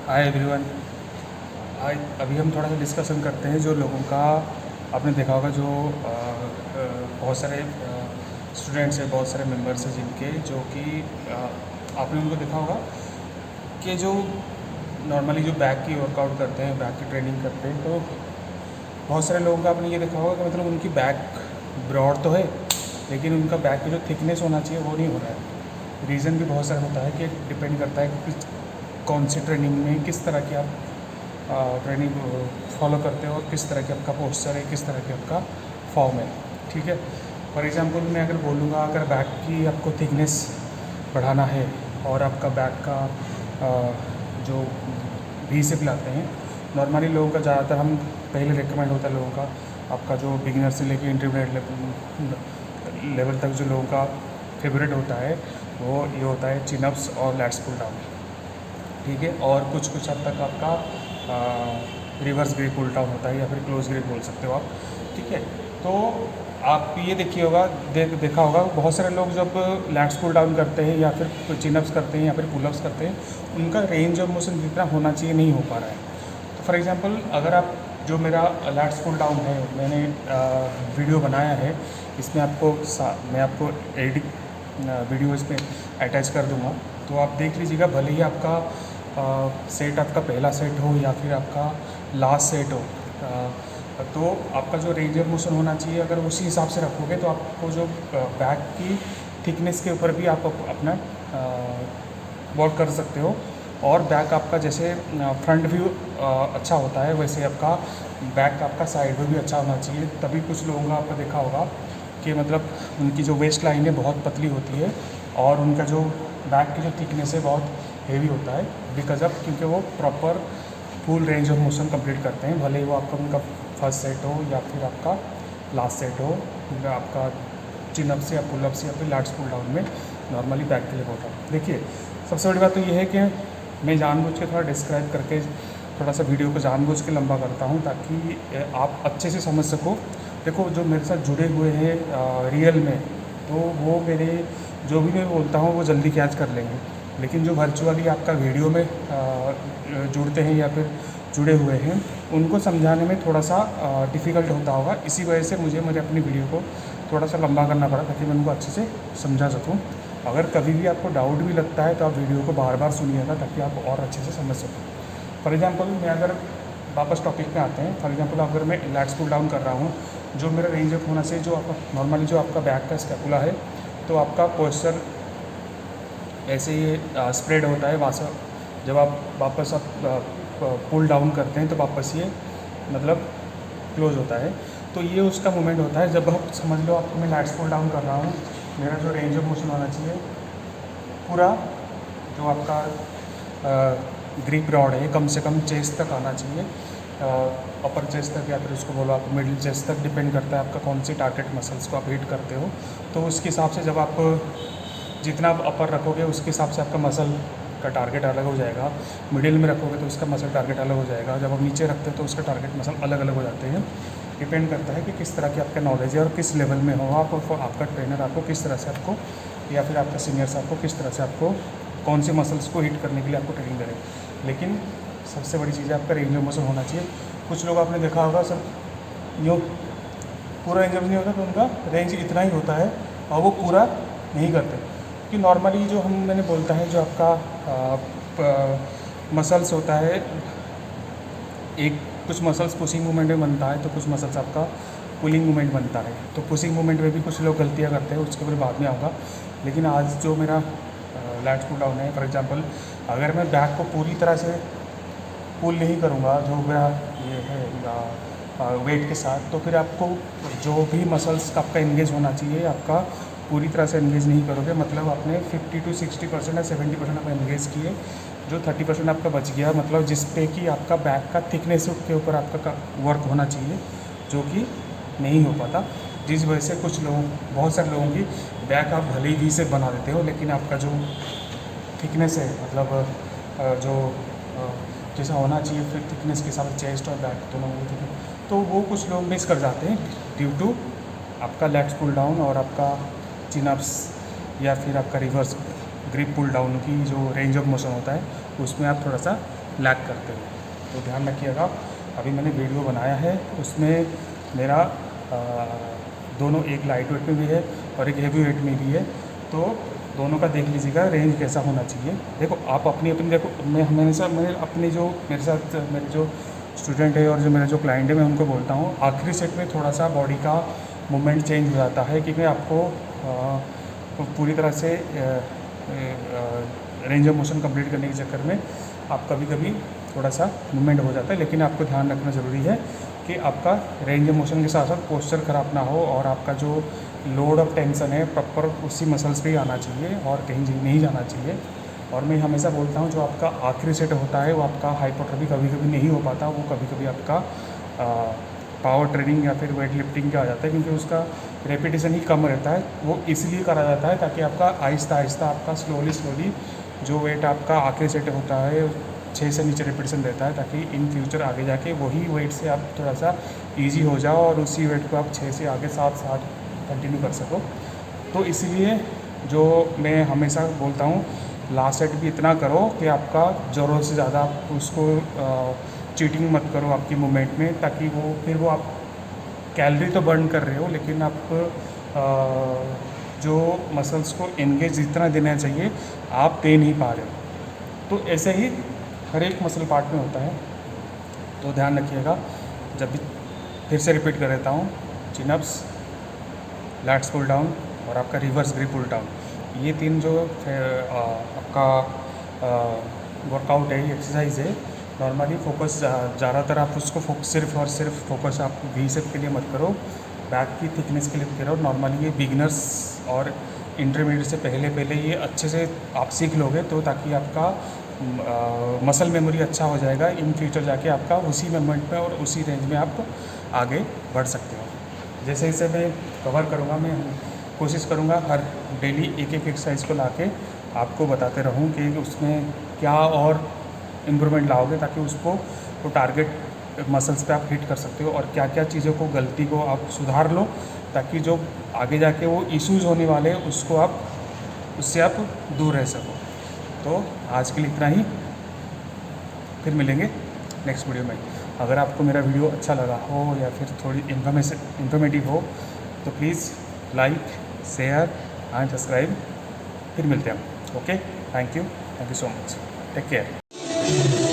Hi everyone. आज अभी हम थोड़ा सा डिस्कशन करते हैं जो लोगों का आपने देखा होगा जो बहुत सारे स्टूडेंट्स हैं, बहुत सारे मेंबर्स हैं जिनके जो कि आपने उनको देखा होगा कि जो नॉर्मली जो बैक की वर्कआउट करते हैं, बैक की ट्रेनिंग करते हैं, तो बहुत सारे लोगों का आपने ये देखा होगा कि मतलब उनकी बैक ब्रॉड तो है लेकिन उनका बैक की जो थिकनेस होना चाहिए वो नहीं हो रहा है। रीज़न भी बहुत सारा होता है कि डिपेंड करता है कि कौन सी ट्रेनिंग में किस तरह की आप ट्रेनिंग फॉलो करते हो और किस तरह की आपका पोस्चर है, किस तरह की आपका फॉर्म है। ठीक है, फॉर एग्ज़ाम्पल मैं अगर बोलूँगा, अगर बैक की आपको थिकनेस बढ़ाना है और आपका बैक का जो वी शेप लाते हैं, नॉर्मली लोगों का ज़्यादातर हम पहले रिकमेंड होता है लोगों का, आपका जो बिगिनर से लेके इंटरमीडिएट लेवल तक जो लोगों का फेवरेट होता है वो ये होता है चिनअप्स और लैट्स पुल डाउन। ठीक है, और कुछ कुछ हद तक आपका रिवर्स ग्रिप पुल डाउन होता है या फिर क्लोज ग्रिप बोल सकते हो आप। ठीक है, तो आप ये देखिए होगा, देखा होगा बहुत सारे लोग जब लैट्स पुल डाउन करते हैं या फिर चिनअप्स करते हैं या फिर पुलअप्स करते हैं, उनका रेंज ऑफ मोशन जितना होना चाहिए नहीं हो पा रहा है। तो फॉर एग्जांपल अगर आप जो मेरा लैट्स पुल डाउन है, मैंने वीडियो बनाया है, इसमें मैं आपको एडिट वीडियो इस पर अटैच कर दूँगा, तो आप देख लीजिएगा। भले ही आपका सेट आपका पहला सेट हो या फिर आपका लास्ट सेट हो, तो आपका जो रेंज ऑफ मोशन होना चाहिए अगर उसी हिसाब से रखोगे तो आपको जो बैक की थिकनेस के ऊपर भी आप अपना वर्क कर सकते हो। और बैक आपका जैसे फ्रंट व्यू अच्छा होता है, वैसे आपका बैक आपका साइड व्यू भी अच्छा होना चाहिए। तभी कुछ लोगों का आपको देखा होगा कि मतलब उनकी जो वेस्ट लाइन है बहुत पतली होती है और उनका जो बैक की जो थिकनेस है बहुत हेवी होता है, बिकॉज ऑफ क्योंकि वो proper full range of motion complete करते हैं। भले ही वो आपका उनका फर्स्ट सेट हो या फिर आपका लास्ट सेट हो, उनका आपका चिनअप से या पुलअप से या फिर लैट्स पुल डाउन में नॉर्मली बैक के लिए होता है। देखिए, सबसे बड़ी बात तो ये है कि मैं जानबूझ के थोड़ा डिस्क्राइब करके थोड़ा सा वीडियो को जानबूझ के लंबा करता हूँ ताकि आप अच्छे से समझ सको। देखो, जो मेरे साथ जुड़े हुए हैं रियल में, तो वो मेरे जो भी मैं बोलता हूँ वो जल्दी कैच कर लेंगे, लेकिन जो वर्चुअली आपका वीडियो में जुड़ते हैं या फिर जुड़े हुए हैं, उनको समझाने में थोड़ा सा डिफ़िकल्ट होता होगा। इसी वजह से मुझे अपनी वीडियो को थोड़ा सा लंबा करना पड़ा ताकि मैं उनको अच्छे से समझा सकूं। अगर कभी भी आपको डाउट भी लगता है तो आप वीडियो को बार बार सुनिएगा ताकि आप और अच्छे से समझ सकें। फॉर एग्ज़ाम्पल मैं अगर वापस टॉपिक पे आते हैं, फॉर एग्ज़ाम्पल अगर मैं लैट्स पुल डाउन कर रहा हूँ, जो मेरा रेंज ऑफ होना चाहिए, जो आपका नॉर्मली जो आपका बैक का स्कैपुला है, तो आपका पोस्चर ऐसे ही स्प्रेड होता है। वापस जब आप वापस पुल डाउन करते हैं तो वापस ये मतलब क्लोज होता है। तो ये उसका मूवमेंट होता है। जब आप समझ लो आपको मैं लैट्स पुल डाउन कर रहा हूँ, मेरा जो रेंज ऑफ मोशन होना चाहिए पूरा जो आपका ग्रिप रॉड है कम से कम चेस्ट तक आना चाहिए, अपर चेस्ट तक या फिर उसको बोलो आप मिडिल चेस्ट तक, डिपेंड करता है आपका कौन सी टारगेट मसल्स को आप हिट करते हो। तो उसके हिसाब से जब आप जितना आप अपर रखोगे उसके हिसाब से आपका मसल का टारगेट अलग हो जाएगा। मिडिल में रखोगे तो उसका मसल टारगेट अलग हो जाएगा। जब आप नीचे रखते हो तो उसका टारगेट मसल अलग अलग हो जाते हैं। डिपेंड करता है कि किस तरह की आपका नॉलेज है और किस लेवल में हो आप, आपका ट्रेनर आपको किस तरह से आपको या फिर आपका सीनियर्स आपको किस तरह से आपको कौन से मसल्स को हिट करने के लिए आपको ट्रेनिंग करें। लेकिन सबसे बड़ी चीज़ है आपका रेंज ऑफ मोशन होना चाहिए। कुछ लोग आपने देखा होगा सब यूँ पूरा रेंज ऑफ नहीं होता, तो उनका रेंज इतना ही होता है और वो पूरा नहीं करते। कि नॉर्मली जो मैंने बोलता है जो आपका मसल्स होता है, एक कुछ मसल्स पुशिंग मूवमेंट में बनता है तो कुछ मसल्स आपका पुलिंग मूवमेंट बनता है। तो पुशिंग मूवमेंट में भी कुछ लोग गलतियाँ करते हैं, उसके ऊपर बाद में आऊँगा। लेकिन आज जो मेरा लैट्स पुल डाउन है, फॉर एग्जांपल अगर मैं बैक को पूरी तरह से पुल नहीं करूँगा जो मेरा ये है वेट के साथ, तो फिर आपको जो भी मसल्स का आपका इंगेज होना चाहिए आपका पूरी तरह से इंगेज नहीं करोगे। मतलब आपने 50 to 60% या 70% आप इंगेज किए, जो 30% आपका बच गया, मतलब जिस पे कि आपका बैक का थिकनेस के ऊपर आपका वर्क होना चाहिए, जो कि नहीं हो पाता। जिस वजह से कुछ लोग, बहुत सारे लोगों की बैक आप भले ही वी से बना देते हो, लेकिन आपका जो थिकनेस है मतलब जो जैसा होना चाहिए फिर थिकनेस के साथ चेस्ट और बैक दोनों वो, तो वो कुछ लोग मिस कर जाते हैं ड्यू टू आपका लैट्स पुल डाउन और आपका चिनअप्स या फिर आपका रिवर्स ग्रिप पुल डाउन की जो रेंज ऑफ मोशन होता है उसमें आप थोड़ा सा लैग करते हैं। तो ध्यान रखिएगा। अभी मैंने वीडियो बनाया है, उसमें मेरा दोनों, एक लाइट वेट में भी है और एक हेवी वेट में भी है, तो दोनों का देख लीजिएगा रेंज कैसा होना चाहिए। देखो आप अपनी अपनी, देखो मैं हमेशा मैं अपनी जो मेरे साथ मेरे जो स्टूडेंट है और जो मेरा जो क्लाइंट है, मैं उनको बोलता हूँ आखिरी सेट में थोड़ा सा बॉडी का मूवमेंट चेंज हो जाता है, क्योंकि आपको पूरी तरह से रेंज ऑफ मोशन कंप्लीट करने के चक्कर में आप कभी कभी थोड़ा सा मूवमेंट हो जाता है। लेकिन आपको ध्यान रखना ज़रूरी है कि आपका रेंज ऑफ मोशन के साथ साथ पोस्चर ख़राब ना हो और आपका जो लोड ऑफ टेंशन है प्रॉपर उसी मसल्स पे ही आना चाहिए और कहीं नहीं जाना चाहिए। और मैं हमेशा बोलता हूँ जो आपका आखिरी सेट होता है वो आपका हाइपरट्रॉफी कभी कभी नहीं हो पाता, वो कभी कभी आपका पावर ट्रेनिंग या फिर वेट लिफ्टिंग का आ जाता है, क्योंकि उसका रेपिटेशन ही कम रहता है। वो इसलिए करा जाता है ताकि आपका आहिस्ता आहिस्ता आपका स्लोली जो वेट आपका आखिरी सेट होता है 6 से नीचे रेपिटेशन रहता है, ताकि इन फ्यूचर आगे जाके वही वेट से आप थोड़ा सा ईजी हो जाओ और उसी वेट को आप 6 से आगे 7-8 कंटिन्यू कर सको। तो इसीलिए जो मैं हमेशा बोलता हूँ लास्ट सेट भी इतना करो कि आपका ज़रूरत से ज़्यादा आप उसको चीटिंग मत करो आपकी मूवमेंट में, ताकि वो फिर वो आप कैलोरी तो बर्न कर रहे हो लेकिन आप जो मसल्स को एंगेज जितना देना चाहिए आप दे नहीं पा रहे हो। तो ऐसे ही हर एक मसल पार्ट में होता है, तो ध्यान रखिएगा। जब भी फिर से रिपीट कर देता हूँ, चिनअप्स, लैट्स पुल डाउन और आपका रिवर्स ग्रिप पुल डाउन, ये 3 जो आपका वर्कआउट है, एक्सरसाइज है, नॉर्मली फोकस ज़्यादातर आप उसको सिर्फ और सिर्फ फोकस आप V-शेप के लिए मत करो, बैक की थिकनेस के लिए करो। नॉर्मली ये बिगनर्स और इंटरमीडिएट से पहले ये अच्छे से आप सीख लोगे, तो ताकि आपका मसल मेमोरी अच्छा हो जाएगा। इन फ्यूचर जाके आपका उसी मोमेंट में और उसी रेंज में आप आगे बढ़ सकते हो। जैसे जैसे मैं कवर करूँगा, मैं कोशिश करूँगा हर डेली एक एक्सरसाइज को लाके आपको बताते रहूँ कि उसमें क्या और इम्प्रूवमेंट लाओगे, ताकि उसको वो टारगेट मसल्स पे आप हिट कर सकते हो, और क्या क्या चीज़ों को, गलती को आप सुधार लो, ताकि जो आगे जाके वो इश्यूज़ होने वाले हैं उससे आप दूर रह सको। तो आज के लिए इतना ही, फिर मिलेंगे नेक्स्ट वीडियो में। अगर आपको मेरा वीडियो अच्छा लगा हो या फिर थोड़ी इन्फॉर्मेटिव हो तो please like, share and subscribe. फिर मिलते हैं हम। Okay, thank you so much, take care.